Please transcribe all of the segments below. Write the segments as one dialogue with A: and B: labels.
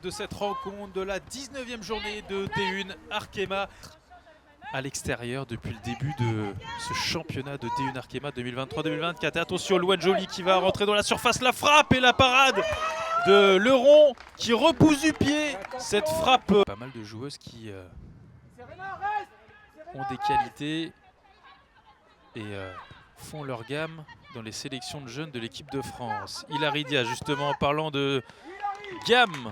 A: de cette rencontre de la 19e journée de D1 Arkema à l'extérieur depuis le début de ce championnat de D1 Arkema 2023-2024. Et attention, Louane Joly qui va rentrer dans la surface, la frappe et la parade de Leron qui repousse du pied cette frappe. Pas mal de joueuses qui ont des qualités et font leur gamme dans les sélections de jeunes de l'équipe de France. Hilary Diaz, justement, en parlant de gamme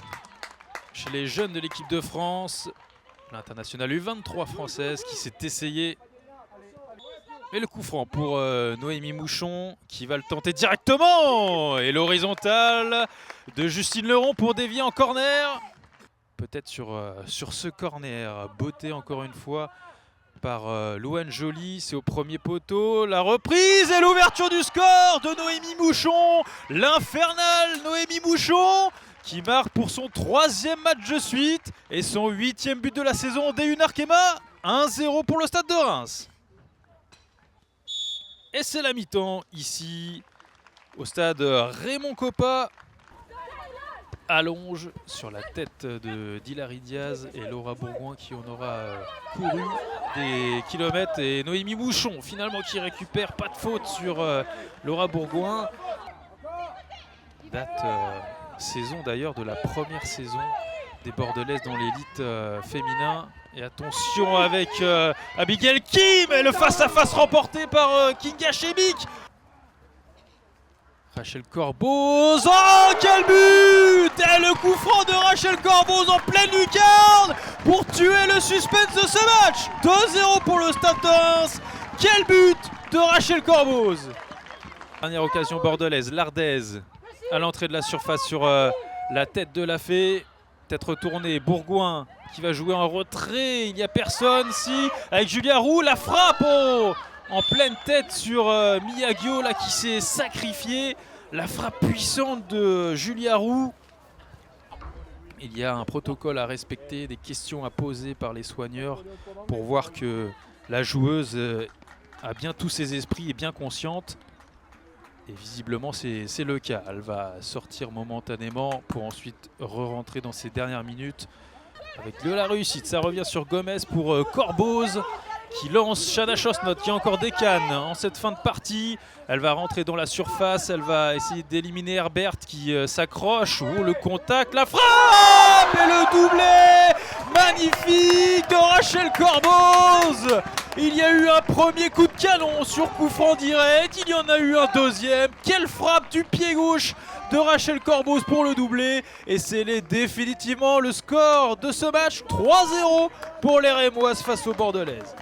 A: chez les jeunes de l'équipe de France, l'internationale U23 française qui s'est essayée. Et le coup franc pour Noémie Mouchon qui va le tenter directement. Et l'horizontale de Justine Leron pour dévier en corner. Peut-être sur ce corner, beauté encore une fois par Louane Joly, c'est au premier poteau, la reprise et l'ouverture du score de Noémie Mouchon, l'infernale Noémie Mouchon qui marque pour son 3e match de suite et son 8e but de la saison en D1 Arkema, 1-0 pour le Stade de Reims. Et c'est la mi-temps ici au stade Raymond Kopa. Allonge sur la tête d'Hilary Diaz et Laura Bourgoin qui en aura couru des kilomètres. Et Noémie Mouchon finalement qui récupère, pas de faute sur Laura Bourgoin. Date saison d'ailleurs de la première saison des Bordelaises dans l'élite féminin. Et attention avec Abigail Kim et le face-à-face remporté par Kinga Chemik. Rachel Corboz, oh quel but! Et le coup franc de Rachel Corboz en pleine lucarne pour tuer le suspense de ce match. 2-0 pour le Stade de Reims. Quel but de Rachel Corboz! Dernière occasion bordelaise, Lardez à l'entrée de la surface sur la tête de la fée. Tête retournée, Bourgoin qui va jouer en retrait. Il n'y a personne si avec Julia Roux, la frappe en pleine tête sur Miyagio là, qui s'est sacrifié. La frappe puissante de Julia Roux. Il y a un protocole à respecter, des questions à poser par les soigneurs pour voir que la joueuse a bien tous ses esprits et bien consciente. Et visiblement c'est le cas. Elle va sortir momentanément pour ensuite re-rentrer dans ses dernières minutes avec de la réussite. Ça revient sur Gomez pour Corboz qui lance Shana Chosnot qui a encore des cannes en cette fin de partie. Elle va rentrer dans la surface, elle va essayer d'éliminer Herbert qui s'accroche. Oh, le contact, la frappe et le doublé magnifique de Rachel Corboz. Il y a eu un premier coup de canon sur coup franc direct, il y en a eu un deuxième. Quelle frappe du pied gauche de Rachel Corboz pour le doublé. Et c'est définitivement le score de ce match, 3-0 pour les Rémoises face aux Bordelaises.